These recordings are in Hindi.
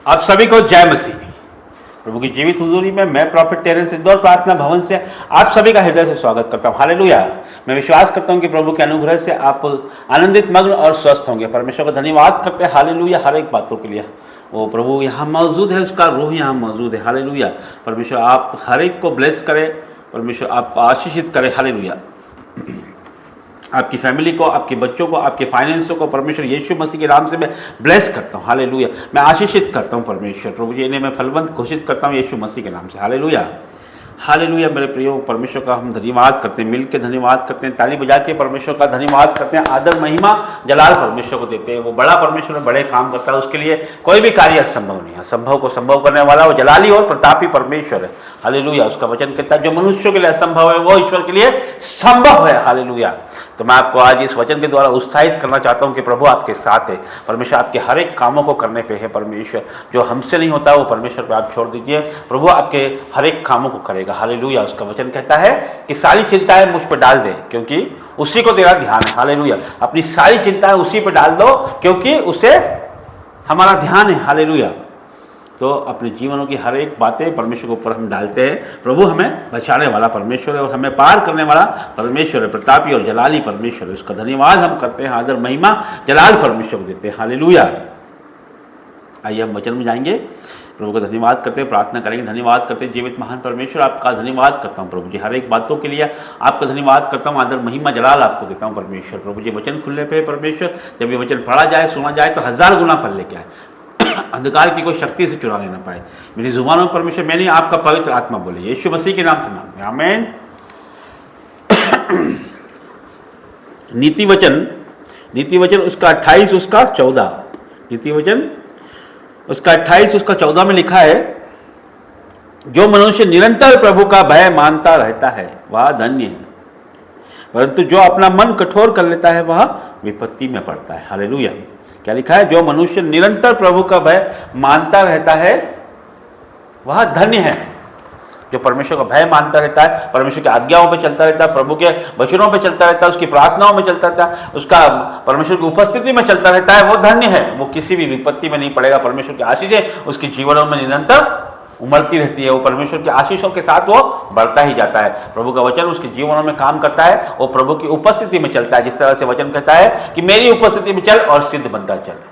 आप सभी को जय मसीह। प्रभु की जीवित हुजूरी में मैं प्रॉफिट टेरेंस इंदौर प्रार्थना भवन से आप सभी का हृदय से स्वागत करता हूँ। हालेलुया। मैं विश्वास करता हूँ कि प्रभु के अनुग्रह से आप आनंदित, मग्न और स्वस्थ होंगे। परमेश्वर का धन्यवाद करते हैं हालेलुया हर एक बातों के लिए। वो प्रभु यहाँ मौजूद है, उसका रूह यहाँ मौजूद है। हालेलुया। परमेश्वर आप हर एक को ब्लेस करे, परमेश्वर आपको आशीषित करे। हालेलुया। आपकी फैमिली को, आपके बच्चों को, आपके फाइनेंसों को परमेश्वर यीशु मसीह के नाम से मैं ब्लेस करता हूँ। हालेलुया। मैं आशीषित करता हूँ परमेश्वर प्रभु जी, इन्हें मैं फलवंत घोषित करता हूँ यीशु मसीह के नाम से। हालेलुया। हालेलुया। मेरे प्रियो, परमेश्वर का हम धन्यवाद करते हैं, मिलकर धन्यवाद करते हैं, ताली बजा के परमेश्वर का धन्यवाद करते हैं। आदर, महिमा, जलाल परमेश्वर को देते हैं। वो बड़ा परमेश्वर है, बड़े काम करता है, उसके लिए कोई भी कार्य असंभव नहीं है। संभव को संभव करने वाला वो जलाली और प्रतापी परमेश्वर है। हालेलुया। उसका वचन कहता है जो मनुष्यों के लिए असंभव है वो ईश्वर के लिए संभव है। हालेलुया। तो मैं आपको आज इस वचन के द्वारा उत्साहित करना चाहता हूँ कि प्रभु आपके साथ है। परमेश्वर आपके हर एक कामों को करने पे है। परमेश्वर जो हमसे नहीं होता वो परमेश्वर पे आप छोड़ दीजिए, प्रभु आपके हर एक कामों को करेगा। हालेलुया। उसका वचन कहता है कि सारी चिंताएं मुझ पर डाल दे क्योंकि उसी को तेरा ध्यान है। हालेलुया। अपनी सारी चिंताएं उसी पर डाल दो क्योंकि उसे हमारा ध्यान है। हालेलुया। तो अपने जीवनों की हर एक बातें परमेश्वर के ऊपर हम डालते हैं। प्रभु हमें बचाने वाला परमेश्वर है और हमें पार करने वाला परमेश्वर है, प्रतापी और जलाली परमेश्वर है। उसका धन्यवाद हम करते हैं, आदर, महिमा, जलाल परमेश्वर को देते हैं। हालेलुया। आइए हम वचन में जाएंगे। प्रभु का धन्यवाद करते हैं, प्रार्थना करेंगे। धन्यवाद करते हैं जीवित महान परमेश्वर, आपका धन्यवाद करता हूँ प्रभु जी हर एक बातों के लिए। आपका धन्यवाद करता हूँ, आदर, महिमा, जलाल आपको देता हूँ परमेश्वर। प्रभु जी वचन खुलने पे परमेश्वर, जब ये वचन पढ़ा जाए, सुना जाए तो 1000 गुना फल लेके आए, अंधकार की कोई शक्ति से चुरा लेना पाए। मेरी जुबानों परमेश्वर मैंने आपका पवित्र आत्मा बोले, यीशु मसीह के नाम से मांगते हैं, आमीन। नीति वचन उसका 28 उसका 14, नीति वचन उसका 28 उसका 14 में लिखा है, जो मनुष्य निरंतर प्रभु का भय मानता रहता है वह धन्य है, परंतु जो अपना मन कठोर कर लेता है वह विपत्ति में पड़ता है। हालेलुया। क्या लिखा है? जो मनुष्य निरंतर प्रभु का भय मानता रहता है वह धन्य है। जो परमेश्वर का भय मानता रहता है, परमेश्वर की आज्ञाओं पे चलता रहता है, प्रभु के वचनों पे चलता रहता है, उसकी प्रार्थनाओं में चलता रहता है, उसका परमेश्वर की उपस्थिति में चलता रहता है, वो धन्य है। वो किसी भी विपत्ति में नहीं पड़ेगा। परमेश्वर की आशीषें उसके जीवनों में निरंतर उमड़ती रहती है। वो परमेश्वर की आशीषों के साथ वो बढ़ता ही जाता है। प्रभु का वचन उसके जीवनों में काम करता है, वो प्रभु की उपस्थिति में चलता है। जिस तरह से वचन कहता है कि मेरी उपस्थिति में चल और सिद्ध बनता चल।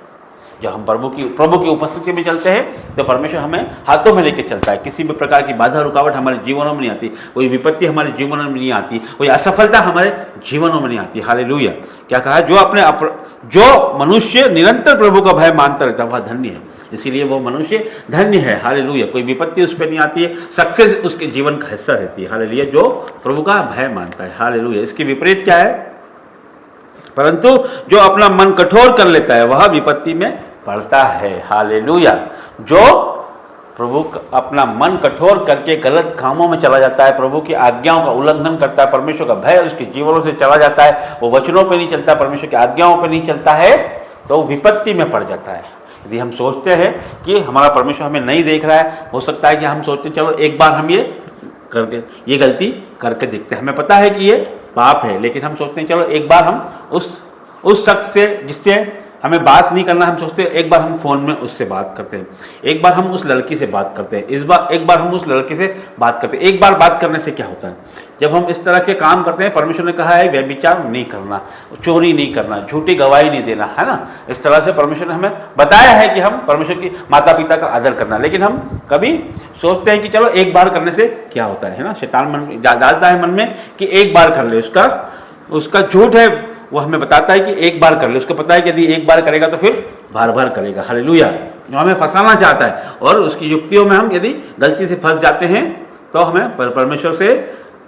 जब हम प्रभु की उपस्थिति में चलते हैं तो परमेश्वर हमें हाथों में लेके चलता है। किसी भी प्रकार की बाधा रुकावट हमारे जीवनों में नहीं आती, कोई विपत्ति हमारे जीवनों में नहीं आती, कोई असफलता हमारे जीवनों में नहीं आती। हालेलुया। क्या कहा? जो मनुष्य निरंतर प्रभु का भय मानता रहता है वह धन्य है। इसीलिए वो मनुष्य धन्य है। हालेलुया। कोई विपत्ति उस पर नहीं आती है, सक्सेस उसके जीवन का हिस्सा रहती है। हालेलुया। जो प्रभु का भय मानता है। हालेलुया। इसके विपरीत क्या है? परंतु जो अपना मन कठोर कर लेता है वह विपत्ति में पड़ता है। हालेलुया। जो प्रभु अपना मन कठोर करके गलत कामों में चला जाता है, प्रभु की आज्ञाओं का उल्लंघन करता है, परमेश्वर का भय उसके जीवनों से चला जाता है, वो वचनों पे नहीं चलता, परमेश्वर की आज्ञाओं पे नहीं चलता है, तो वो विपत्ति में पड़ जाता है। यदि हम सोचते हैं कि हमारा परमेश्वर हमें नहीं देख रहा है, हो सकता है कि हम सोचते हैं चलो एक बार हम ये गलती करके देखते हैं, हमें पता है कि ये पाप है, लेकिन हम सोचते हैं चलो एक बार हम उस शख्स से जिससे हमें बात नहीं करना, हम सोचते हैं एक बार हम फ़ोन में उससे बात करते हैं, एक बार हम उस लड़की से बात करते हैं, एक बार हम उस लड़के से बात करते हैं। एक बार बात करने से क्या होता है? जब हम इस तरह के काम करते हैं, परमेश्वर ने कहा है व्यभिचार नहीं करना, चोरी नहीं करना, झूठी गवाही नहीं देना, है ना। इस तरह से परमेश्वर ने हमें बताया है कि हम परमेश्वर की माता पिता का आदर करना, लेकिन हम कभी सोचते हैं कि चलो एक बार करने से क्या होता है ना। शैतान मन डालता है मन में कि एक बार कर ले, उसका झूठ है, वो हमें बताता है कि एक बार कर ले। उसको पता है कि यदि एक बार करेगा तो फिर बार बार करेगा। हालेलुया। वो हमें फंसाना चाहता है और उसकी युक्तियों में हम यदि गलती से फंस जाते हैं तो हमें परमेश्वर से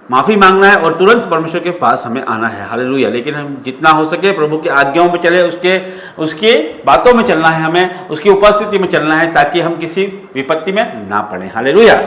माफ़ी मांगना है और तुरंत परमेश्वर के पास हमें आना है। हालेलुया। लेकिन हम जितना हो सके प्रभु की आज्ञाओं में चले, उसके बातों में चलना है, हमें उसकी उपस्थिति में चलना है ताकि हम किसी विपत्ति में ना पड़े। हालेलुया।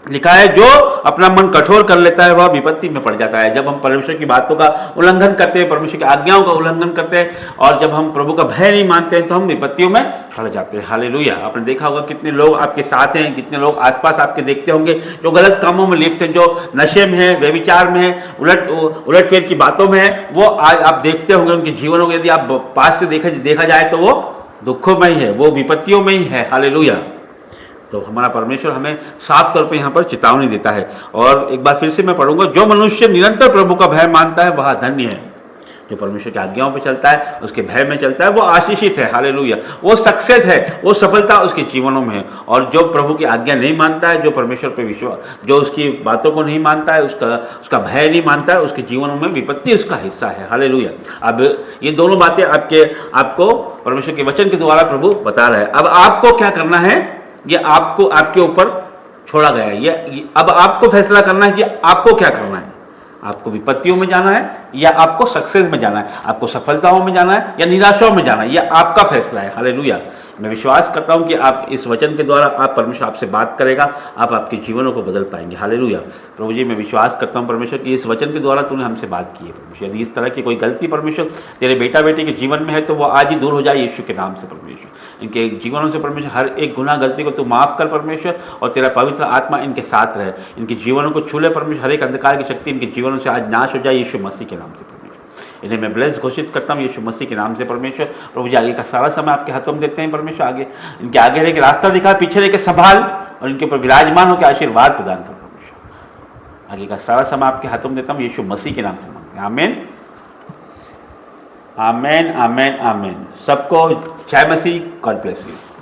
लिखा है जो अपना मन कठोर कर लेता है वह विपत्ति में पड़ जाता है। जब हम परमेश्वर की बातों का उल्लंघन करते हैं, परमेश्वर की आज्ञाओं का उल्लंघन करते हैं और जब हम प्रभु का भय नहीं मानते हैं तो हम विपत्तियों में पड़ जाते हैं। हालेलुया। आपने देखा होगा कितने लोग आपके साथ हैं, कितने लोग आसपास आपके देखते होंगे जो गलत कामों में लिप्त हैं, जो नशे में है, व्यभिचार में है, उलटफेर की बातों में है, वो आज आप देखते होंगे उनके जीवनों को। यदि आप पास से देखा जाए तो वो दुखों में ही है, वो विपत्तियों में ही है। हालेलुया। तो हमारा परमेश्वर हमें साफ तौर पे यहाँ पर चेतावनी देता है। और एक बार फिर से मैं पढ़ूंगा, जो मनुष्य निरंतर प्रभु का भय मानता है वह धन्य है। जो परमेश्वर की आज्ञाओं पे चलता है, उसके भय में चलता है, वो आशीषित है। हालेलुया। वो सक्सेस है, वो सफलता उसके जीवनों में है। और जो प्रभु की आज्ञा नहीं मानता है, जो परमेश्वर पे विश्वास, जो उसकी बातों को नहीं मानता है, उसका भय नहीं मानता है, उसके जीवनों में विपत्ति उसका हिस्सा है। हालेलुया। अब ये दोनों बातें आपको परमेश्वर के वचन के द्वारा प्रभु बता रहा है। अब आपको क्या करना है, ये आपको आपके ऊपर छोड़ा गया है। ये अब आपको फैसला करना है कि आपको क्या करना है। आपको विपत्तियों में जाना है या आपको सक्सेस में जाना है, आपको सफलताओं में जाना है या निराशाओं में जाना है, यह आपका फैसला है। हालेलुया। मैं विश्वास करता हूं कि आप इस वचन के द्वारा आप परमेश्वर आपसे बात करेगा, आप आपके जीवनों को बदल पाएंगे। हालेलुया। प्रभु जी, मैं विश्वास करता हूं परमेश्वर कि इस वचन के द्वारा तूने हमसे बात की है। परमेश्वर, यदि इस तरह की कोई गलती परमेश्वर तेरे बेटा बेटी के जीवन में है तो वो आज ही दूर हो जाए यीशु के नाम से। परमेश्वर, इनके जीवनों से परमेश्वर हर एक गुनाह गलती को तू माफ कर परमेश्वर, और तेरा पवित्र आत्मा इनके साथ रहे, इनके जीवनों को छू ले परमेश्वर। हर एक अंधकार की शक्ति इनके जीवनों से आज नाश हो जाए यीशु मसीह के नाम से। परमेश्वर, इन्हें मैं ब्लेस घोषित करता हूँ यीशु मसीह के नाम से। परमेश्वर, प्रभु जी, आगे का सारा समय आपके हाथों में देते हैं। परमेश्वर, आगे इनके आगे रह के रास्ता दिखा, पीछे रह के संभाल, और इनके ऊपर विराजमान होकर आशीर्वाद प्रदान कर। परमेश्वर, आगे का सारा समय आपके हाथों में देता हूँ यीशु मसीह के नाम से मांगते हैं। आमीन, आमीन, आमीन, आमीन। सबको जय मसीह। God bless you.